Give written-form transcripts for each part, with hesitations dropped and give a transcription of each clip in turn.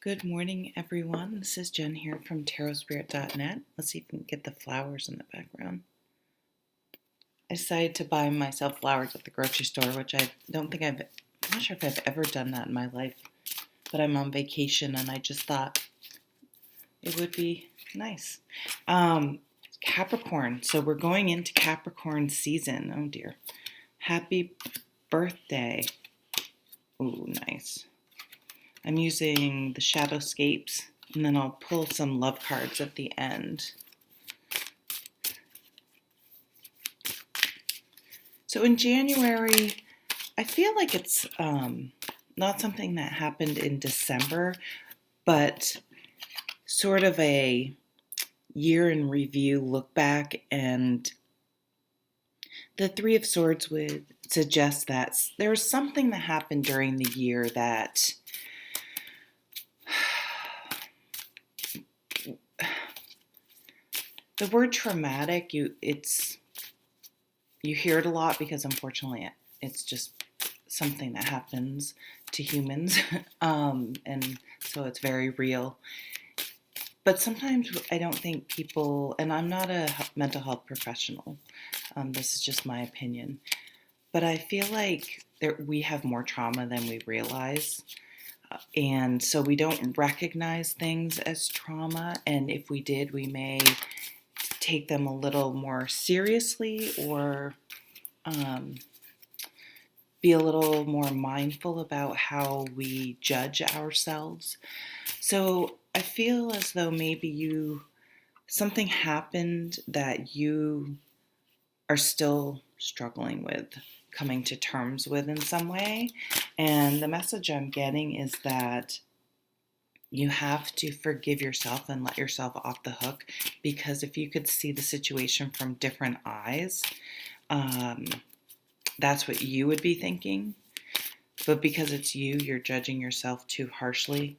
Good morning, everyone. This is Jen here from tarotspirit.net. Let's see if we can get the flowers in the background. I decided to buy myself flowers at the grocery store, which I'm not sure if I've ever done that in my life, but I'm on vacation and I just thought it would be nice. Capricorn. So we're going into Capricorn season. Oh dear. Happy birthday. Ooh, nice. I'm using the Shawdowscapes, and then I'll pull some love cards at the end. So in January, I feel like it's not something that happened in December, but sort of a year in review, look back, and the Three of Swords would suggest that there was something that happened during the year that the word traumatic, you hear it a lot because unfortunately it's just something that happens to humans, and so it's very real. But sometimes I don't think people, and I'm not a mental health professional, this is just my opinion, but I feel like we have more trauma than we realize. And so we don't recognize things as trauma, and if we did, we may take them a little more seriously or be a little more mindful about how we judge ourselves. So I feel as though maybe something happened that you are still struggling with, coming to terms with in some way. And the message I'm getting is that you have to forgive yourself and let yourself off the hook, because if you could see the situation from different eyes, that's what you would be thinking. But because it's you're judging yourself too harshly.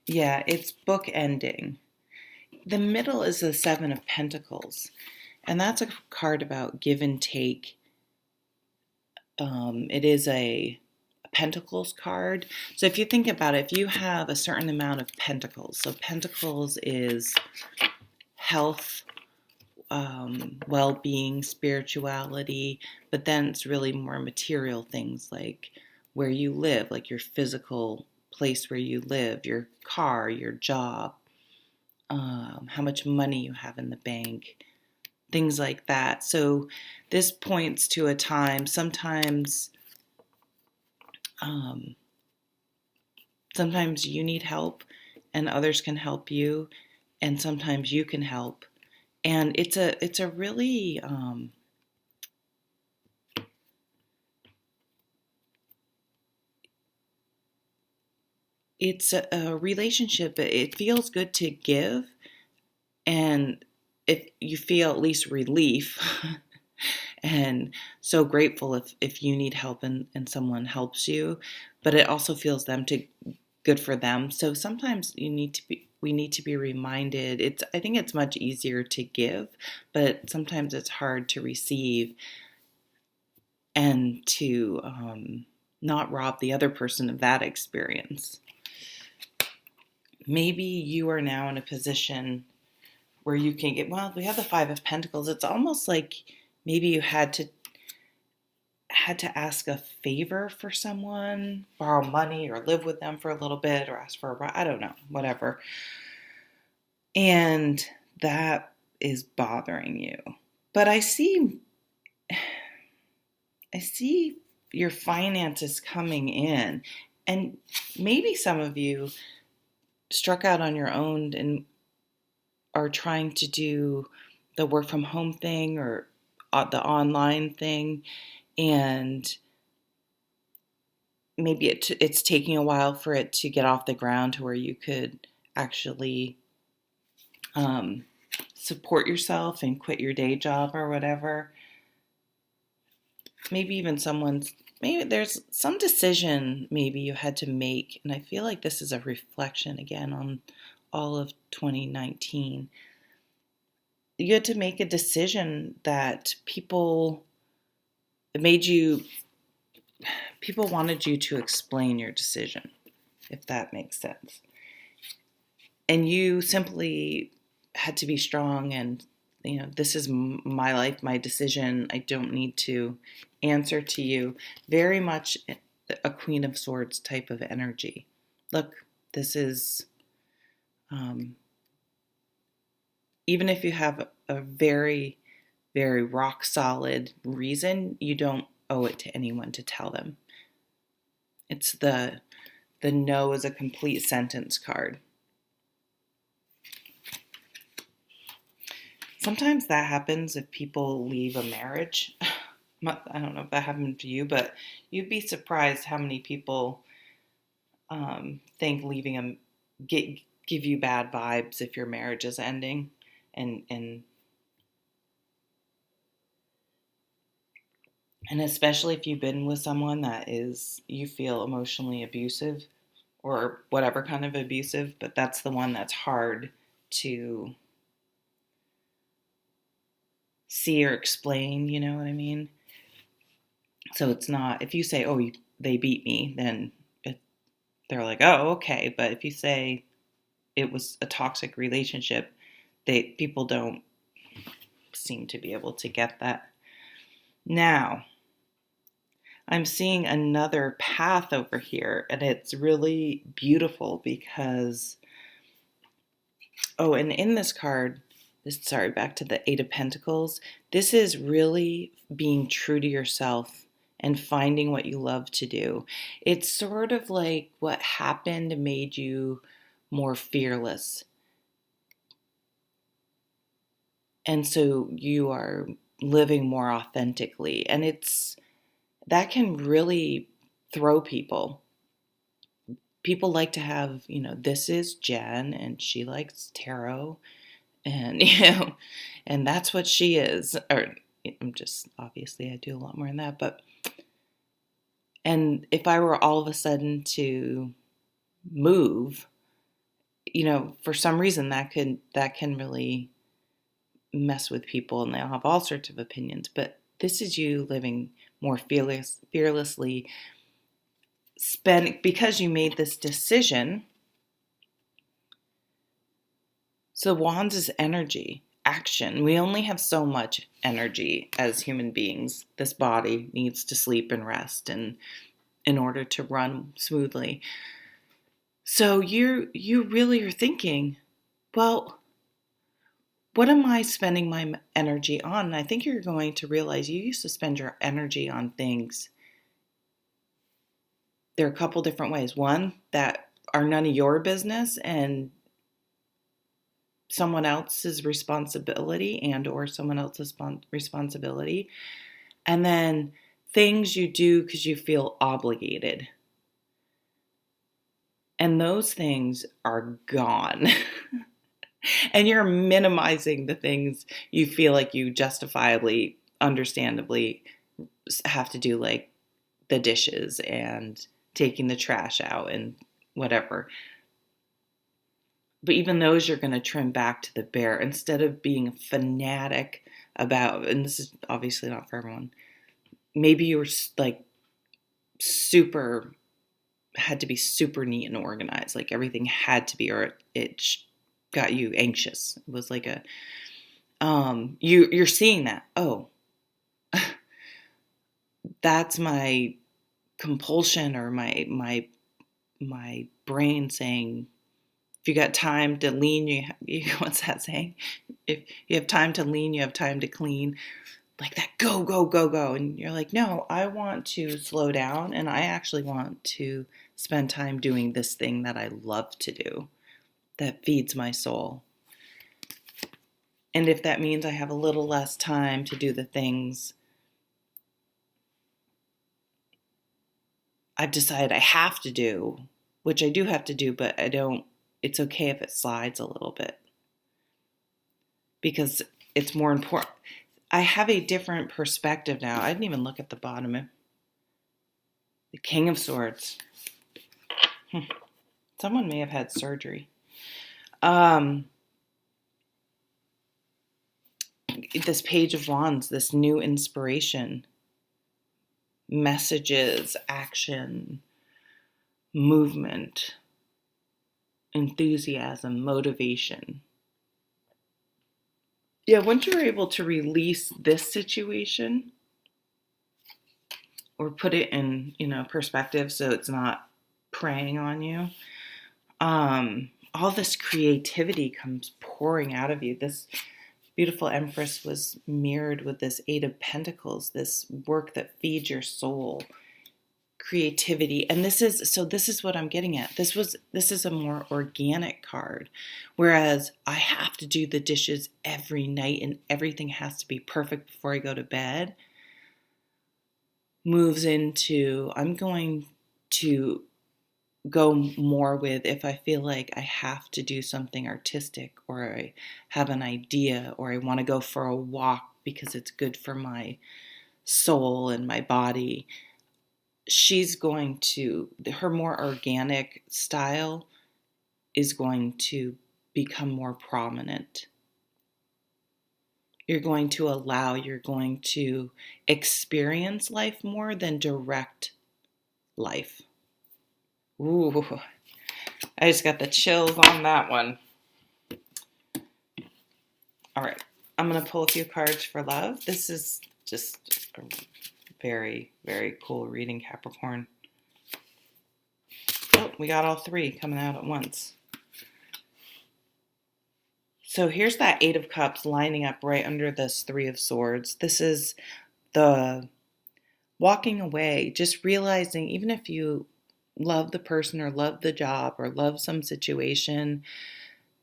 Yeah, it's book ending. The middle is the Seven of Pentacles, and that's a card about give and take. It is a Pentacles card. So if you think about it, if you have a certain amount of Pentacles, so Pentacles is health, well-being, spirituality, but then it's really more material things like where you live, like your physical place where you live, your car, your job, how much money you have in the bank, things like that. So this points to a time, sometimes you need help and others can help you, and sometimes you can help. And it's a really it's a relationship. It feels good to give, and if you feel at least relief and so grateful if you need help and someone helps you, but it also feels good for them. So sometimes we need to be reminded. I think it's much easier to give, but sometimes it's hard to receive, and to not rob the other person of that experience. Maybe you are now in a position where you can get, well, we have the Five of Pentacles. It's almost like maybe you had to ask a favor for someone, borrow money or live with them for a little bit, or ask for I don't know, whatever. And that is bothering you. But I see your finances coming in, and maybe some of you struck out on your own and are trying to do the work from home thing or the online thing, and maybe it's taking a while for it to get off the ground to where you could actually support yourself and quit your day job or whatever. Maybe there's some decision maybe you had to make, and I feel like this is a reflection again on all of 2019. you had to make a decision that made you, people wanted you to explain your decision, if that makes sense. And you simply had to be strong and, this is my life, my decision. I don't need to answer to you. Very much a Queen of Swords type of energy. Look, this is, even if you have a very, very rock solid reason, you don't owe it to anyone to tell them. It's the no is a complete sentence card. Sometimes that happens if people leave a marriage. I don't know if that happened to you, but you'd be surprised how many people think leaving give you bad vibes if your marriage is ending, and especially if you've been with someone that is, you feel emotionally abusive or whatever kind of abusive, but that's the one that's hard to see or explain, you know what I mean? So it's not, if you say, oh, they beat me, then they're like, oh, okay. But if you say it was a toxic relationship, people don't seem to be able to get that. Now, I'm seeing another path over here, and it's really beautiful because, and in this card, back to the Eight of Pentacles, this is really being true to yourself and finding what you love to do. It's sort of like what happened made you more fearless. And so you are living more authentically. And that can really throw people. People like to have, this is Jen and she likes tarot and, and that's what she is. Or I'm just, obviously I do a lot more than that, and if I were all of a sudden to move, for some reason that can really mess with people and they'll have all sorts of opinions. But this is you living more fearlessly, because you made this decision. So wands is energy, action. We only have so much energy as human beings. This body needs to sleep and rest and in order to run smoothly. So you really are thinking, well, what am I spending my energy on? And I think you're going to realize you used to spend your energy on things. There are a couple different ways. One, that are none of your business and someone else's responsibility or someone else's responsibility. And then things you do because you feel obligated. And those things are gone. And you're minimizing the things you feel like you justifiably, understandably have to do, like the dishes and taking the trash out and whatever. But even those you're going to trim back to the bare instead of being a fanatic about, and this is obviously not for everyone, maybe you were like had to be super neat and organized. Like everything had to be, or it got you anxious. It was like you're seeing that. Oh, that's my compulsion or my brain saying, if you got time to lean, what's that saying? If you have time to lean, you have time to clean. Like that, go, go, go, go. And you're like, no, I want to slow down and I actually want to spend time doing this thing that I love to do, that feeds my soul. And if that means I have a little less time to do the things I've decided I have to do, which I do have to do, but it's okay if it slides a little bit because it's more important. I have a different perspective now. I didn't even look at the bottom of the King of Swords. Someone may have had surgery. this Page of Wands, this new inspiration, messages, action, movement, enthusiasm, motivation. Yeah, once you're able to release this situation or put it in, perspective so it's not preying on you, all this creativity comes pouring out of you. This beautiful Empress was mirrored with this Eight of Pentacles, this work that feeds your soul, creativity. And this is what I'm getting at. This is a more organic card, whereas I have to do the dishes every night and everything has to be perfect before I go to bed, moves into I'm going to go more with if I feel like I have to do something artistic, or I have an idea, or I want to go for a walk because it's good for my soul and my body. Her more organic style is going to become more prominent. You're going to experience life more than direct life. Ooh, I just got the chills on that one. All right, I'm going to pull a few cards for love. This is just a very, very cool reading, Capricorn. Oh, we got all three coming out at once. So here's that Eight of Cups lining up right under this Three of Swords. This is the walking away, just realizing even if you love the person or love the job or love some situation,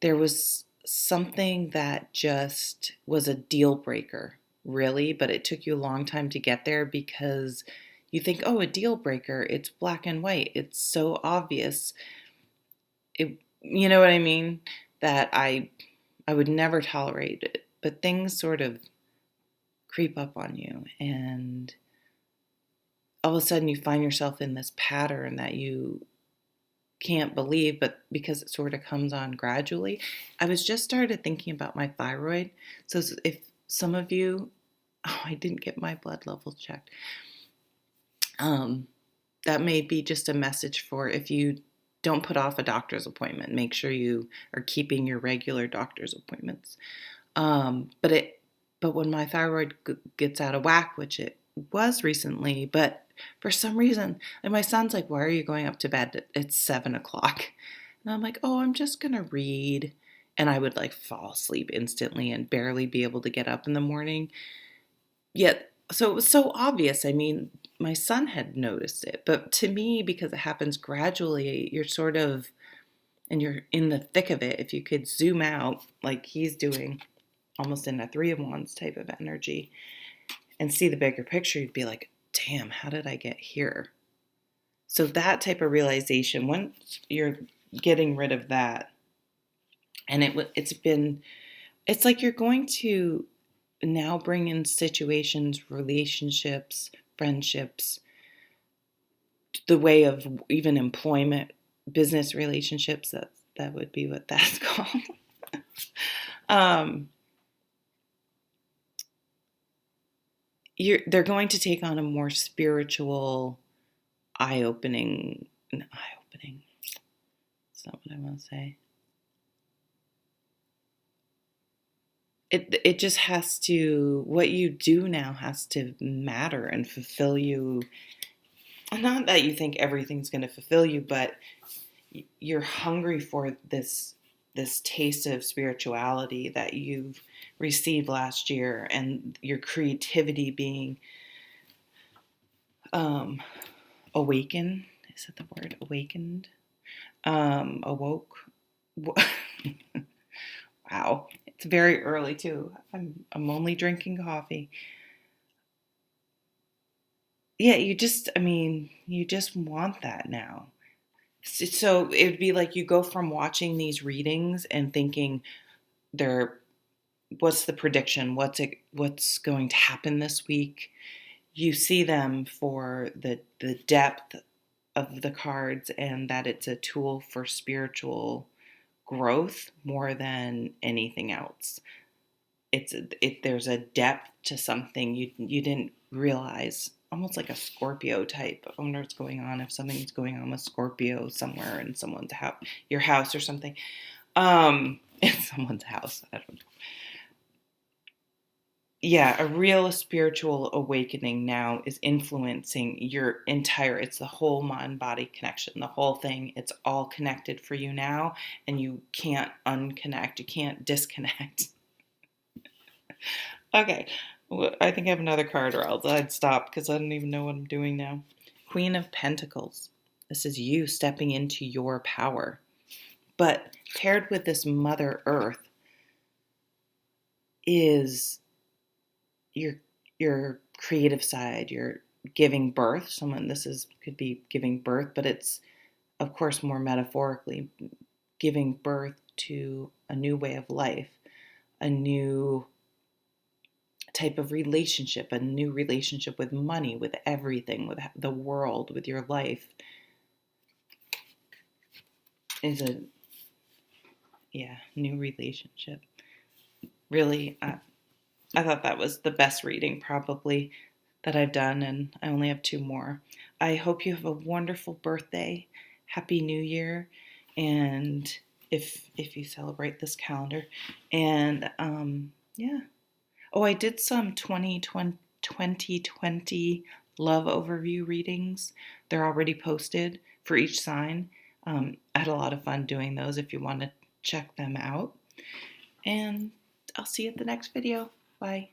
there was something that just was a deal breaker, really, but it took you a long time to get there because you think, oh, a deal breaker, it's black and white. It's so obvious. You know what I mean? That I would never tolerate it, but things sort of creep up on you, and all of a sudden you find yourself in this pattern that you can't believe, but because it sort of comes on gradually. I was just started thinking about my thyroid. So if some of you, I didn't get my blood levels checked. That may be just a message for if you don't put off a doctor's appointment, make sure you are keeping your regular doctor's appointments. But when my thyroid gets out of whack, which it was recently, but for some reason, and my son's like, why are you going up to bed? It's 7:00. And I'm like, oh, I'm just going to read. And I would fall asleep instantly and barely be able to get up in the morning. Yet, so it was so obvious. I mean, my son had noticed it, but to me, because it happens gradually, you're sort of, and you're in the thick of it. If you could zoom out like he's doing, almost in a Three of Wands type of energy, and see the bigger picture, you'd be like, damn, how did I get here? So that type of realization, once you're getting rid of that, and it's like you're going to now bring in situations, relationships, friendships, the way of even employment, business relationships, that would be what that's called. They're going to take on a more spiritual, eye-opening, it's not what I want to say. It just has to, what you do now has to matter and fulfill you. Not that you think everything's going to fulfill you, but you're hungry for this taste of spirituality that you've received last year, and your creativity being awakened. Is that the word? Awakened? Awoke? Wow. It's very early too. I'm only drinking coffee. Yeah, you just want that now. So it would be like you go from watching these readings and thinking what's the prediction? What's going to happen this week? You see them for the depth of the cards, and that it's a tool for spiritual growth more than anything else. there's a depth to something you didn't realize, almost like a Scorpio type. I wonder what's going on, if something's going on with Scorpio somewhere in someone's house, your house or something. In someone's house, I don't know. Yeah, a real spiritual awakening now is influencing your entire, it's the whole mind body connection, the whole thing. It's all connected for you now, and you can't unconnect, you can't disconnect. Okay, I think I have another card, or else I'd stop because I don't even know what I'm doing now. Queen of Pentacles. This is you stepping into your power. But paired with this Mother Earth is your creative side, your giving birth. Could be giving birth, but it's of course more metaphorically giving birth to a new way of life, a new type of relationship, a new relationship with money, with everything, with the world, with your life. Is a new relationship. Really, I thought that was the best reading probably that I've done, and I only have 2 more. I hope you have a wonderful birthday. Happy New Year, and if you celebrate this calendar, and yeah. Oh, I did some 2020 love overview readings. They're already posted for each sign. I had a lot of fun doing those if you want to check them out. And I'll see you at the next video. Bye.